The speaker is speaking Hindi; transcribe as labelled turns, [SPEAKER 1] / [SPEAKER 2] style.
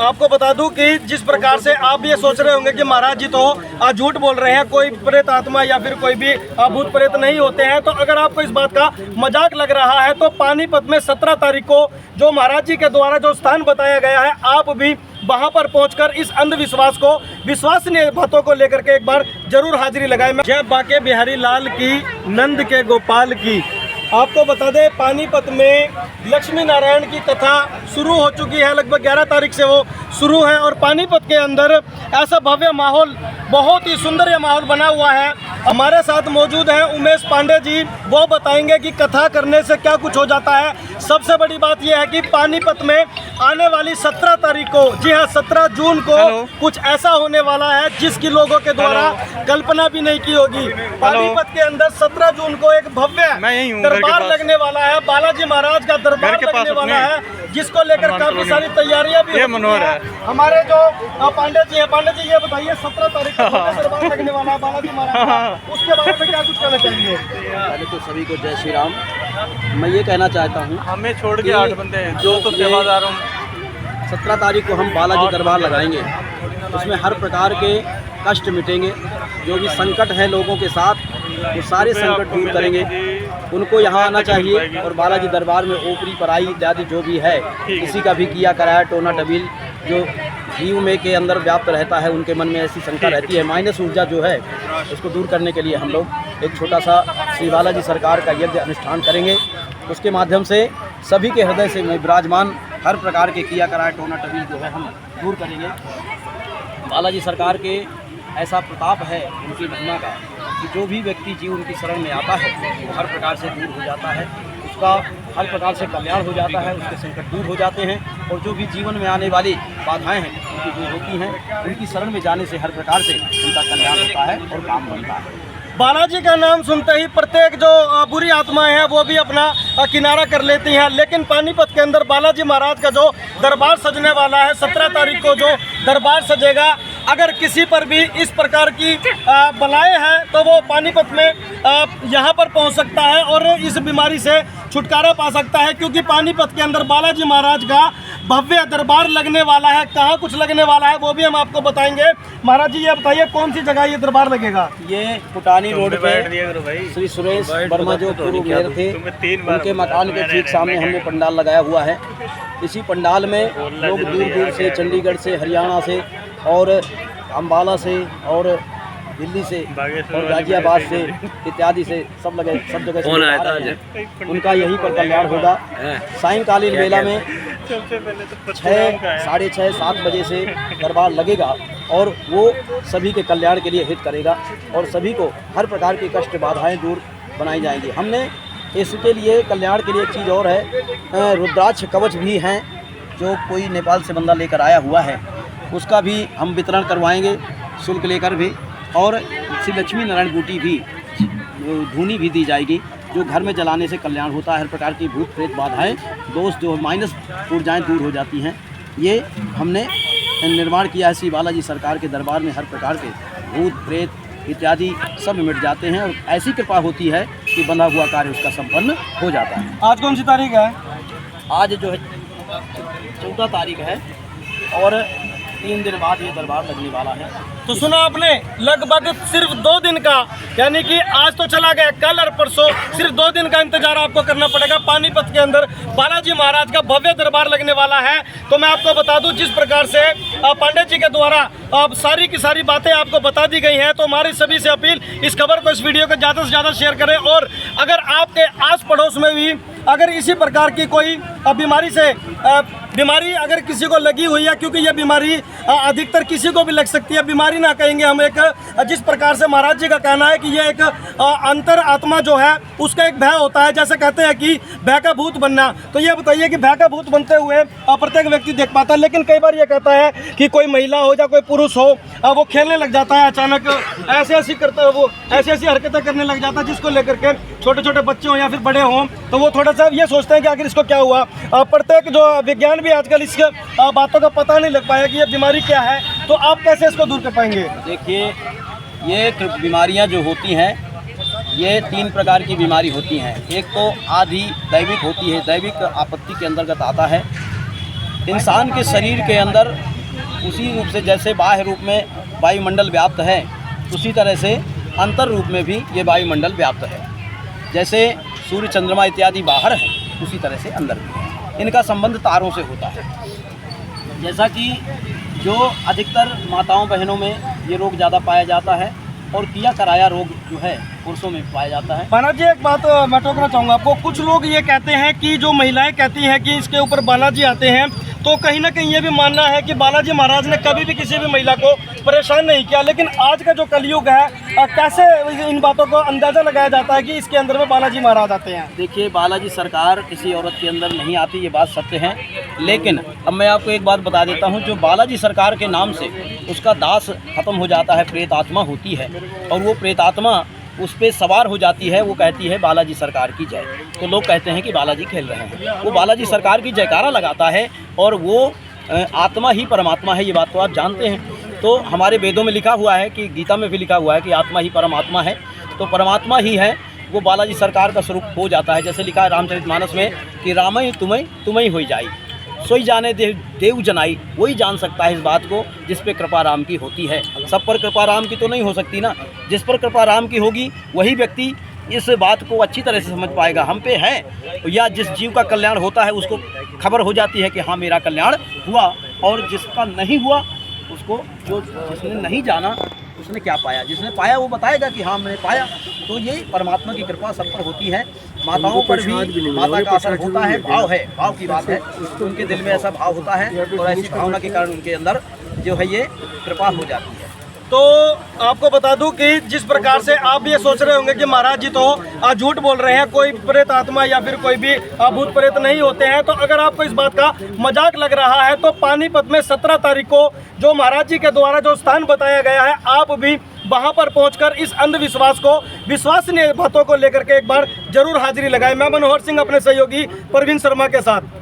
[SPEAKER 1] आपको बता दूं कि जिस प्रकार से आप ये सोच रहे होंगे कि महाराज जी तो झूठ बोल रहे हैं, कोई प्रेत आत्मा या फिर कोई भी भूत प्रेत नहीं होते हैं, तो अगर आपको इस बात का मजाक लग रहा है तो पानीपत में 17 तारीख को जो महाराज जी के द्वारा जो स्थान बताया गया है, आप भी वहां पर पहुंचकर इस अंधविश्वास को, विश्वसनीय बातों को लेकर के एक बार जरूर हाजिरी लगाएं। जय बाके बिहारी लाल की, नंद के गोपाल की। आपको बता दें पानीपत में लक्ष्मी नारायण की कथा शुरू हो चुकी है, लगभग 11 तारीख से वो शुरू है और पानीपत के अंदर ऐसा भव्य माहौल, बहुत ही सुंदर यह माहौल बना हुआ है। हमारे साथ मौजूद हैं उमेश पांडे जी, वो बताएंगे कि कथा करने से क्या कुछ हो जाता है। सबसे बड़ी बात यह है कि पानीपत में आने वाली 17 तारीख को, जी हाँ 17 जून को कुछ ऐसा होने वाला है जिसकी लोगों के द्वारा कल्पना भी नहीं की होगी। पानीपत के अंदर 17 जून को एक भव्य दरबार लगने वाला है, बालाजी महाराज का दरबार लगने वाला है, जिसको लेकर काफी सारी तैयारियां भी होती हैं। हमारे जो पांडे जी हैं, पांडे जी ये बताइए 17 तारीख को दरबार लगने वाला है बालाजी महाराज का, उसके बारे में क्या कुछ कहना चाहिए?
[SPEAKER 2] पहले तो सभी को जय श्री राम। मैं ये कहना चाहता हूँ,
[SPEAKER 3] हमें छोड़ के 8 बंदे हैं जो तो सेवादार हूँ।
[SPEAKER 2] 17 तारीख को हम बालाजी दरबार लगाएंगे, उसमें हर प्रकार के कष्ट मिटेंगे, जो भी संकट है लोगों के साथ वो सारे संकट दूर करेंगे। उनको यहाँ आना चाहिए और बालाजी दरबार में ओपरी पराई इत्यादि जो भी है, किसी का भी किया कराया टोना टबिल जो जीव में के अंदर व्याप्त रहता है, उनके मन में ऐसी शंका रहती है, माइनस ऊर्जा जो है उसको दूर करने के लिए हम लोग एक छोटा सा श्री बालाजी सरकार का यज्ञ अनुष्ठान करेंगे। उसके माध्यम से सभी के हृदय से में विराजमान हर प्रकार के किया कराए टोना टबिल जो है हम दूर करेंगे। बालाजी सरकार के ऐसा प्रताप है उनकी महिमा का कि जो भी व्यक्ति जीव उनकी शरण में आता है वो हर प्रकार से दूर हो जाता है, उसका हर प्रकार से कल्याण हो जाता है, उसके संकट दूर हो जाते हैं और जो भी जीवन में आने वाली बाधाएं हैं उनकी दूर होती हैं। उनकी शरण में जाने से हर प्रकार से उनका कल्याण होता है और काम बनता है।
[SPEAKER 1] बालाजी का नाम सुनते ही प्रत्येक जो बुरी आत्माएं हैं वो भी अपना किनारा कर लेती हैं, लेकिन पानीपत के अंदर बालाजी महाराज का जो दरबार सजने वाला है, 17 तारीख को जो दरबार सजेगा, अगर किसी पर भी इस प्रकार की बलाएं हैं तो वो पानीपत में यहाँ पर पहुँच सकता है और इस बीमारी से छुटकारा पा सकता है, क्योंकि पानीपत के अंदर बालाजी महाराज का भव्य दरबार लगने वाला है। कहाँ कुछ लगने वाला है वो भी हम आपको बताएंगे। महाराज जी ये बताइए कौन सी जगह ये दरबार लगेगा?
[SPEAKER 2] ये पुटानी रोड पे श्री सुरेश वर्मा जो पूर्व मेयर थे, उनके मकान के ठीक सामने हमने पंडाल लगाया हुआ है। इसी पंडाल में लोग दूर दूर से, चंडीगढ़ से, हरियाणा से और अम्बाला से और दिल्ली से और गाजियाबाद से इत्यादि से सब जगह से उनका यहीं पर कल्याण होगा। सायंकालीन वेला में 6, साढ़े 6, 7 बजे से दरबार लगेगा और वो सभी के कल्याण के लिए हित करेगा और सभी को हर प्रकार की कष्ट बाधाएं दूर बनाई जाएंगी। हमने इसके लिए कल्याण के लिए एक चीज़ और है, रुद्राक्ष कवच भी हैं जो कोई नेपाल से बंदा लेकर आया हुआ है, उसका भी हम वितरण करवाएंगे शुल्क लेकर भी। और श्री लक्ष्मी नारायण बूटी भी, धूनी भी दी जाएगी जो घर में जलाने से कल्याण होता है। हर प्रकार की भूत प्रेत बाधाएं, दोष जो माइनस ऊर्जाएं दूर हो जाती हैं। ये हमने निर्माण किया है। श्री बालाजी सरकार के दरबार में हर प्रकार के भूत प्रेत इत्यादि सब मिट जाते हैं और ऐसी कृपा होती है कि बना हुआ कार्य उसका संपन्न हो जाता है।
[SPEAKER 1] आज कौन सी तारीख है?
[SPEAKER 2] आज जो है 14 तारीख है और 3 दिन बाद ये दरबार लगने वाला है।
[SPEAKER 1] तो सुना आपने, लगभग सिर्फ 2 दिन का, यानी कि आज तो चला गया, कल और परसों सिर्फ 2 दिन का इंतजार आपको करना पड़ेगा। पानीपत के अंदर बालाजी महाराज का भव्य दरबार लगने वाला है। तो मैं आपको बता दूं जिस प्रकार से पांडे जी के द्वारा सारी की सारी बातें आपको बता दी गई हैं, तो हमारी सभी से अपील, इस खबर को, इस वीडियो को ज़्यादा से ज़्यादा शेयर करें। और अगर आपके आस पड़ोस में भी अगर इसी प्रकार की कोई बीमारी अगर किसी को लगी हुई है, क्योंकि यह बीमारी अधिकतर किसी को भी लग सकती है, बीमारी ना कहेंगे हम, एक जिस प्रकार से महाराज जी का कहना है कि यह एक अंतर आत्मा जो है उसका एक भय होता है, जैसे कहते हैं कि भय का भूत बनना। तो ये बताइए कि भय का भूत बनते हुए प्रत्येक व्यक्ति देख पाता है, लेकिन कई बार ये कहता है कि कोई महिला हो या कोई पुरुष हो, वो खेलने लग जाता है, अचानक ऐसी करता है, वो ऐसी हरकतें करने लग जाता है, जिसको लेकर के छोटे छोटे बच्चे हों या फिर बड़े हों तो वो थोड़ा सा ये सोचते हैं कि आखिर इसको क्या हुआ। प्रत्येक जो विज्ञान भी आजकल इस बातों का पता नहीं लग पाया कि ये बीमारी क्या है, तो आप कैसे इसको दूर कर पाएंगे?
[SPEAKER 2] देखिए, ये बीमारियां जो होती हैं ये 3 प्रकार की बीमारी होती हैं। एक तो आदि दैविक होती है, दैविक आपत्ति के अंतर्गत आता है। इंसान के शरीर के अंदर उसी रूप से जैसे बाह्य रूप में वायुमंडल व्याप्त है, उसी तरह से अंतर रूप में भी ये वायुमंडल व्याप्त है। जैसे सूर्य चंद्रमा इत्यादि बाहर है, उसी तरह से अंदर भी है। इनका संबंध तारों से होता है। जैसा कि जो अधिकतर माताओं बहनों में ये रोग ज़्यादा पाया जाता है और किया कराया रोग जो है पुरुषों में पाया जाता है।
[SPEAKER 1] बालाजी जी, एक बात मैं टोकना चाहूँगा आपको। कुछ लोग ये कहते हैं कि जो महिलाएं कहती हैं कि इसके ऊपर बालाजी आते हैं, तो कहीं ना कहीं ये भी मानना है कि बालाजी महाराज ने कभी भी किसी भी महिला को परेशान नहीं किया। लेकिन आज का जो कलयुग है, कैसे इन बातों को अंदाज़ा लगाया जाता है कि इसके अंदर में बालाजी महाराज आते हैं?
[SPEAKER 2] देखिए, बालाजी सरकार किसी औरत के अंदर नहीं आती, ये बात सत्य है। लेकिन अब मैं आपको एक बात बता देता हूँ, जो बालाजी सरकार के नाम से उसका दास खत्म हो जाता है, प्रेत आत्मा होती है, और वो प्रेत आत्मा उस पर सवार हो जाती है। वो कहती है बालाजी सरकार की जय। तो लोग कहते हैं कि बालाजी खेल रहे हैं, वो बालाजी सरकार की जयकारा लगाता है और वो आत्मा ही परमात्मा है। ये बात तो आप जानते हैं। तो हमारे वेदों में लिखा हुआ है कि गीता में भी लिखा हुआ है कि आत्मा ही परमात्मा है। तो परमात्मा ही है, वो बालाजी सरकार का स्वरूप हो जाता है। जैसे लिखा है रामचरितमानस में कि रामई तुम्हें हो जाई, सोई जाने देव जनाई। वही जान सकता है इस बात को जिस पे कृपा राम की होती है। सब पर कृपा राम की तो नहीं हो सकती ना। जिस पर कृपा राम की होगी वही व्यक्ति इस बात को अच्छी तरह से समझ पाएगा। हम पे है, या जिस जीव का कल्याण होता है उसको खबर हो जाती है कि हाँ मेरा कल्याण हुआ, और जिसका नहीं हुआ उसको, जिसने नहीं जाना उसने क्या पाया, जिसने पाया वो बताएगा कि हाँ मैंने पाया। तो ये परमात्मा की कृपा सब पर होती है। माताओं पर भी माता का असर होता है। भाव है, भाव की बात है। तो उनके दिल में ऐसा भाव होता है और ऐसी भावना के कारण उनके अंदर जो है ये कृपा हो जाती है।
[SPEAKER 1] तो आपको बता दूं कि जिस प्रकार से आप ये सोच रहे होंगे कि महाराज जी तो झूठ बोल रहे हैं, कोई प्रेत आत्मा या फिर कोई भी भूत प्रेत नहीं होते हैं, तो अगर आपको इस बात का मजाक लग रहा है तो पानीपत में 17 तारीख को जो महाराज जी के द्वारा जो स्थान बताया गया है, आप भी वहां पर पहुंचकर इस अंधविश्वास को, विश्वसनीय बातों को लेकर के एक बार जरूर हाजिरी लगाएं। मैं मनोहर सिंह अपने सहयोगी प्रवीण शर्मा के साथ।